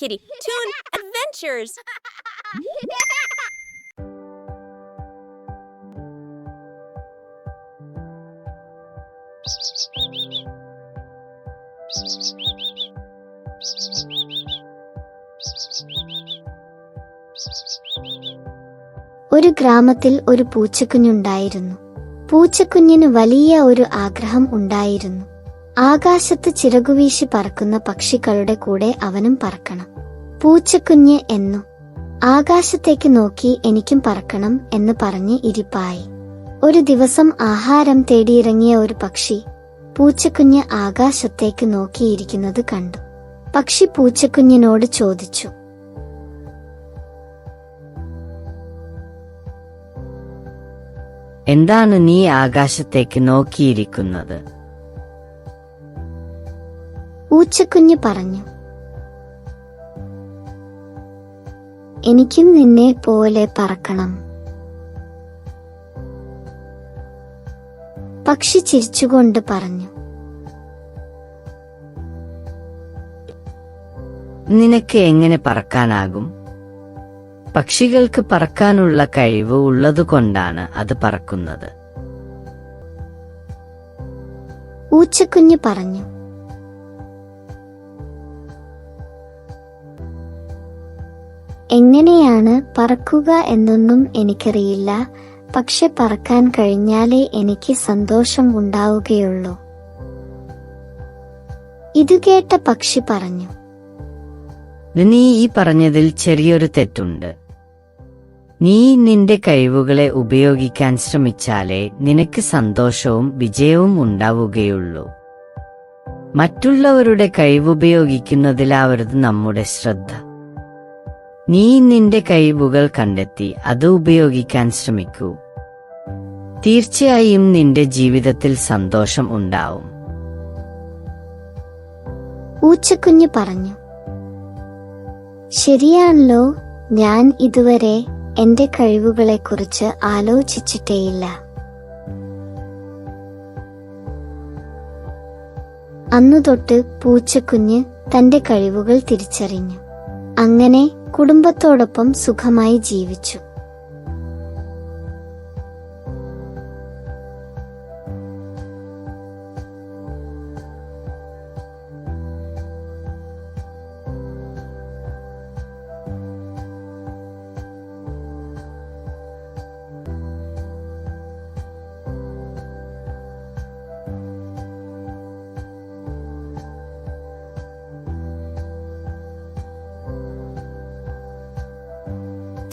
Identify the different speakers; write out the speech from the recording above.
Speaker 1: Kitty Toon Adventures.
Speaker 2: ഒരു ഗ്രാമത്തിൽ ഒരു പൂച്ചക്കുഞ്ഞുണ്ടായിരുന്നു. പൂച്ചക്കുഞ്ഞിന് വലിയ ഒരു ആഗ്രഹം ഉണ്ടായിരുന്നു. ആകാശത്ത് ചിറകുവീശി പറക്കുന്ന പക്ഷികളുടെ കൂടെ അവനും പറക്കണം. പൂച്ചക്കുഞ്ഞ് എന്നു ആകാശത്തേക്ക് നോക്കി എനിക്കും പറക്കണം എന്ന് പറഞ്ഞ് ഇരിപ്പായി. ഒരു ദിവസം ആഹാരം തേടിയിറങ്ങിയ ഒരു പക്ഷി പൂച്ചക്കുഞ്ഞ് ആകാശത്തേക്ക് നോക്കിയിരിക്കുന്നത് കണ്ടു. പക്ഷി പൂച്ചക്കുഞ്ഞിനോട് ചോദിച്ചു,
Speaker 3: എന്താണ് നീ ആകാശത്തേക്ക് നോക്കിയിരിക്കുന്നത്?
Speaker 2: പൂച്ചക്കുഞ്ഞ് പറഞ്ഞു, എനിക്കും നിന്നെ പോലെ പറക്കണം. പക്ഷി ചിരിച്ചുകൊണ്ട് പറഞ്ഞു,
Speaker 3: നിനക്ക് എങ്ങനെ പറക്കാനാകും? പക്ഷികൾക്ക് പറക്കാനുള്ള കഴിവ് ഉള്ളതുകൊണ്ടാണ് അത് പറക്കുന്നത്.
Speaker 2: പൂച്ചക്കുഞ്ഞ് പറഞ്ഞു, എങ്ങനെയാണ് പറക്കുക എന്നൊന്നും എനിക്കറിയില്ല. പക്ഷെ പറക്കാൻ കഴിഞ്ഞാലേ എനിക്ക് സന്തോഷം ഉണ്ടാവുകയുള്ളൂ. ഇതുകേട്ട പക്ഷി പറഞ്ഞു,
Speaker 3: നീ ഈ പറഞ്ഞതിൽ ചെറിയൊരു തെറ്റുണ്ട്. നീ നിന്റെ കഴിവുകളെ ഉപയോഗിക്കാൻ ശ്രമിച്ചാലേ നിനക്ക് സന്തോഷവും വിജയവും ഉണ്ടാവുകയുള്ളൂ. മറ്റുള്ളവരുടെ കഴിവുപയോഗിക്കുന്നതിലാവരുത് നമ്മുടെ ശ്രദ്ധ. നീ നിന്റെ കഴിവുകൾ കണ്ടെത്തി അത് ഉപയോഗിക്കാൻ ശ്രമിക്കൂ. തീർച്ചയായും നിന്റെ ജീവിതത്തിൽ സന്തോഷം ഉണ്ടാവും.
Speaker 2: പൂച്ചക്കുഞ്ഞ് പറഞ്ഞു, ശരിയാണല്ലോ, ഞാൻ ഇതുവരെ എന്റെ കഴിവുകളെക്കുറിച്ച് ആലോചിച്ചിട്ടേയില്ല. അന്നുതൊട്ട് പൂച്ചക്കുഞ്ഞ് തന്റെ കഴിവുകൾ തിരിച്ചറിഞ്ഞു. അങ്ങനെ കുടുംബത്തോടൊപ്പം സുഖമായി ജീവിച്ചു.